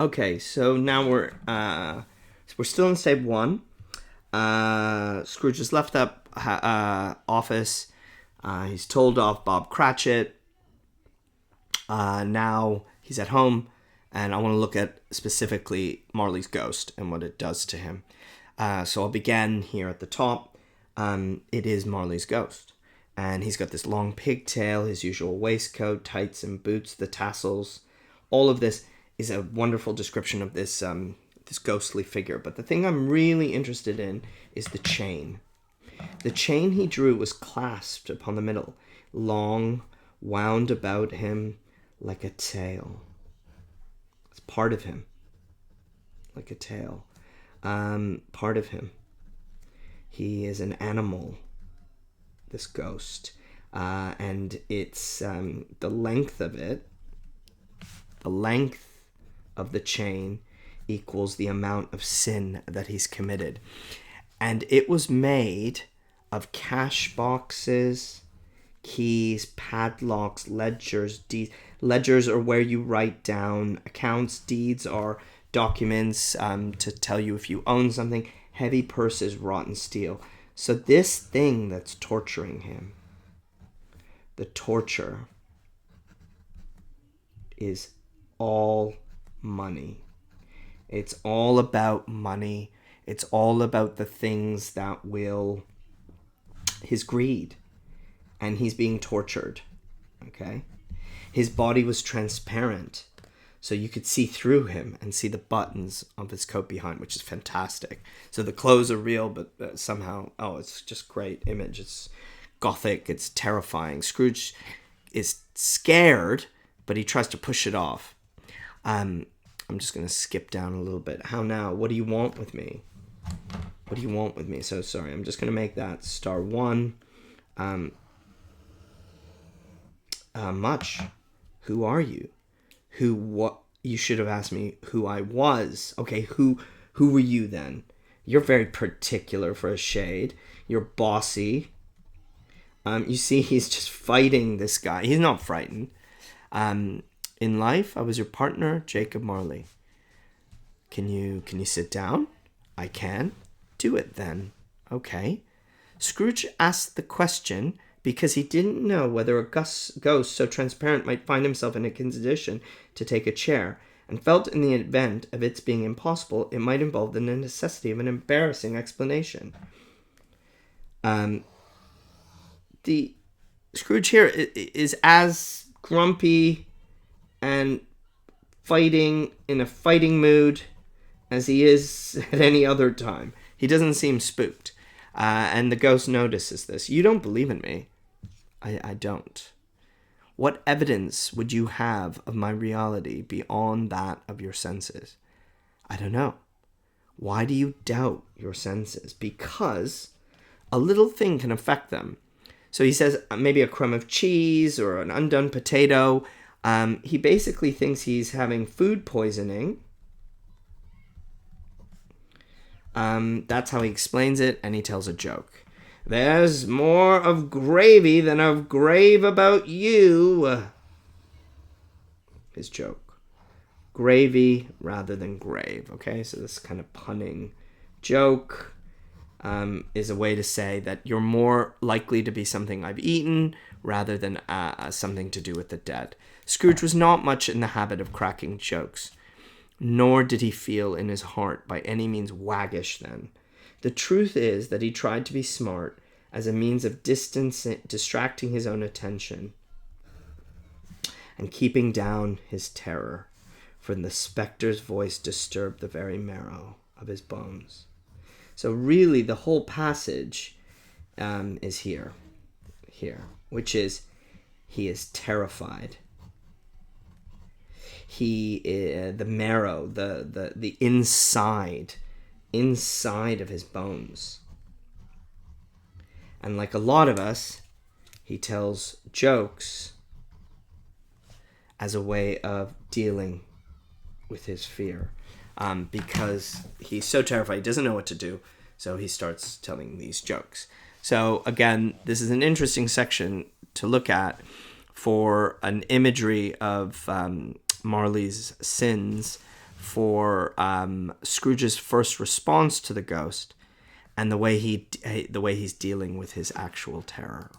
Okay, so now we're still in step one. Scrooge has left that office. He's told off Bob Cratchit. Now he's at home, and I want to look at specifically Marley's ghost and what it does to him. So I'll begin here at the top. It is Marley's ghost, and he's got this long pigtail, his usual waistcoat, tights and boots, the tassels. All of this is a wonderful description of this this ghostly figure. But the thing I'm really interested in is the chain. The chain he drew was clasped upon the middle, long, wound about him like a tail. It's part of him, like a tail. Part of him. He is an animal, this ghost. And it's the length of it, the length of the chain equals the amount of sin that he's committed. And it was made of cash boxes, keys, padlocks, ledgers, deeds. Ledgers are where you write down accounts. Deeds are documents to tell you if you own something. Heavy purses, rotten steel. So this thing that's torturing him, the torture, is all money. It's all about money. It's all about the things that will, his greed. And he's being tortured. Okay? His body was transparent, so you could see through him and see the buttons of his coat behind, which is fantastic. So the clothes are real, but somehow, it's just great image. It's gothic. It's terrifying. Scrooge is scared, but he tries to push it off. I'm just going to skip down a little bit. How now? What do you want with me? What do you want with me? So sorry, I'm just going to make that star one. Much. Who are you? What? You should have asked me who I was. Okay, who were you then? You're very particular for a shade. You're bossy. You see, he's just fighting this guy. He's not frightened. In life, I was your partner, Jacob Marley. Can you sit down? I can. Do it then. Okay. Scrooge asked the question because he didn't know whether a ghost so transparent might find himself in a condition to take a chair, and felt in the event of its being impossible, it might involve the necessity of an embarrassing explanation. The Scrooge here is as grumpy and fighting in a fighting mood as he is at any other time. He doesn't seem spooked. And the ghost notices this. You don't believe in me. I don't. What evidence would you have of my reality beyond that of your senses? I don't know. Why do you doubt your senses? Because a little thing can affect them. So he says maybe a crumb of cheese or an undone potato. He basically thinks he's having food poisoning. That's how he explains it, and he tells a joke. There's more of gravy than of grave about you. His joke. Gravy rather than grave. Okay, so this kind of punning joke is a way to say that you're more likely to be something I've eaten rather than something to do with the dead. Scrooge was not much in the habit of cracking jokes, nor did he feel in his heart by any means waggish then. The truth is that he tried to be smart as a means of distracting his own attention and keeping down his terror, for the spectre's voice disturbed the very marrow of his bones. So really the whole passage is here, which is he is terrified. The marrow, the inside of his bones. And like a lot of us, he tells jokes as a way of dealing with his fear. Because he's so terrified, he doesn't know what to do, so he starts telling these jokes. So again, this is an interesting section to look at for an imagery of Marley's sins for Scrooge's first response to the ghost and the way he's dealing with his actual terror.